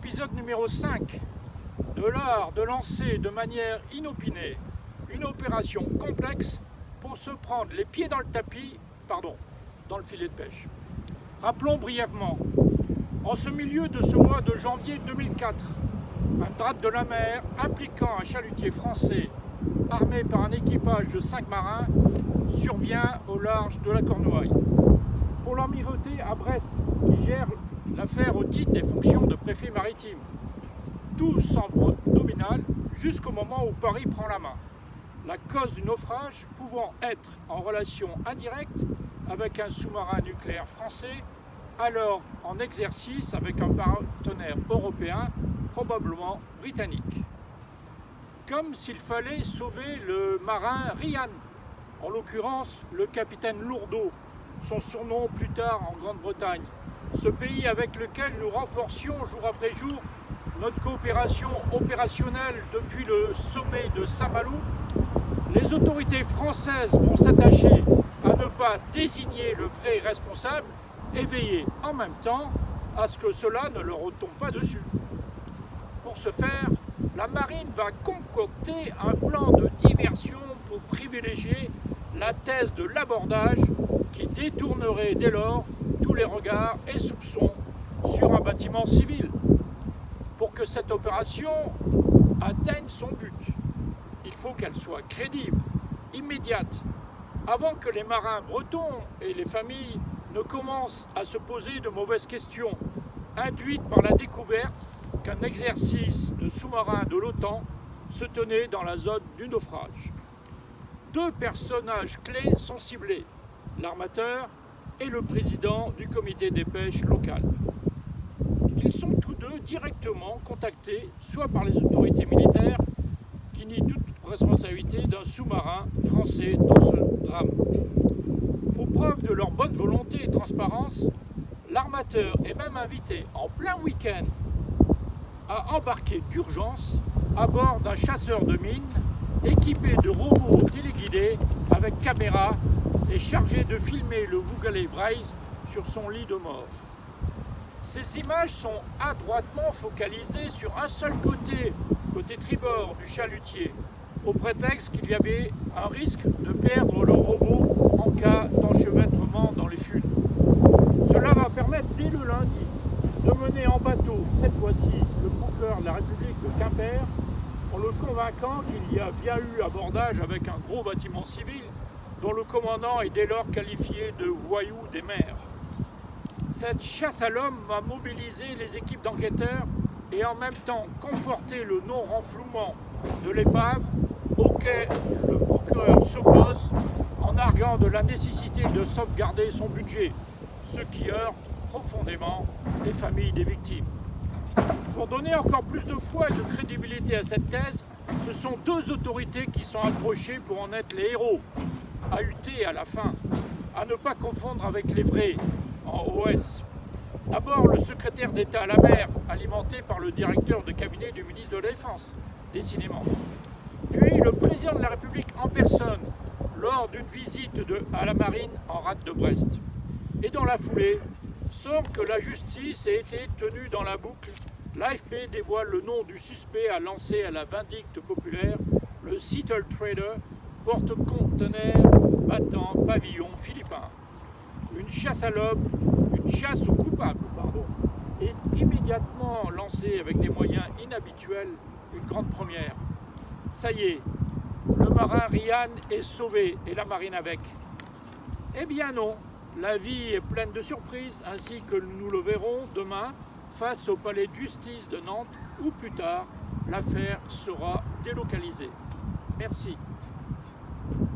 l'épisode numéro 5 de l'art de lancer de manière inopinée une opération complexe pour se prendre les pieds dans le tapis, dans le filet de pêche. Rappelons brièvement, en ce milieu de ce mois de janvier 2004, un drame de la mer impliquant un chalutier français armé par un équipage de 5 marins survient au large de la Cornouaille. Pour l'amirauté à Brest, qui gère l'affaire au titre des fonctions de préfet maritime, tout semble nominal jusqu'au moment où Paris prend la main. La cause du naufrage pouvant être en relation indirecte avec un sous-marin nucléaire français, alors en exercice avec un partenaire européen, probablement britannique. Comme s'il fallait sauver le marin Ryan, en l'occurrence le capitaine Lourdeau, son surnom plus tard en Grande-Bretagne, ce pays avec lequel nous renforcions jour après jour notre coopération opérationnelle depuis le sommet de Saint-Malo. Les autorités françaises vont s'attacher à ne pas désigner le vrai responsable et veiller en même temps à ce que cela ne leur retombe pas dessus. Pour ce faire, la marine va concocter un plan de diversion pour privilégier la thèse de l'abordage qui détournerait dès lors tous les regards et soupçons sur un bâtiment civil. Pour que cette opération atteigne son but, il faut qu'elle soit crédible, immédiate, avant que les marins bretons et les familles ne commencent à se poser de mauvaises questions, induites par la découverte qu'un exercice de sous-marin de l'OTAN se tenait dans la zone du naufrage. Deux personnages clés sont ciblés, l'armateur et le président du comité des pêches local. Ils sont tous deux directement contactés soit par les autorités militaires qui nient toute responsabilité d'un sous-marin français dans ce drame. Pour preuve de leur bonne volonté et transparence, l'armateur est même invité en plein week-end à embarquer d'urgence à bord d'un chasseur de mines équipé de robots téléguidés avec caméra et chargé de filmer le Bougalet Braise sur son lit de mort. Ces images sont adroitement focalisées sur un seul côté tribord du chalutier, au prétexte qu'il y avait un risque de perdre le robot en cas d'enchevêtrement dans les funes. Cela va permettre dès le lundi de mener en bateau, cette fois-ci, le procureur de la République de Quimper, en le convainquant qu'il y a bien eu abordage avec un gros bâtiment civil dont le commandant est dès lors qualifié de voyou des mers. Cette chasse à l'homme va mobiliser les équipes d'enquêteurs et en même temps conforter le non-renflouement de l'épave auquel le procureur s'oppose en arguant de la nécessité de sauvegarder son budget, ce qui heurte profondément les familles des victimes. Pour donner encore plus de poids et de crédibilité à cette thèse, ce sont deux autorités qui sont approchées pour en être les héros, ahutés à la fin, à ne pas confondre avec les vrais, en OS. D'abord, le secrétaire d'État à la mer, alimenté par le directeur de cabinet du ministre de la Défense, décidément. Puis le président de la République en personne, lors d'une visite à la marine en rade de Brest. Et dans la foulée, sort que la justice a été tenue dans la boucle. L'AFP dévoile le nom du suspect à lancer à la vindicte populaire, le Seattle Trader, porte-conteneur battant pavillon philippin. Une chasse à l'homme, une chasse aux coupables, est immédiatement lancée avec des moyens inhabituels, une grande première. Ça y est, le marin Ryan est sauvé et la marine avec. Eh bien non, la vie est pleine de surprises, ainsi que nous le verrons demain face au palais de justice de Nantes, où plus tard, l'affaire sera délocalisée. Merci.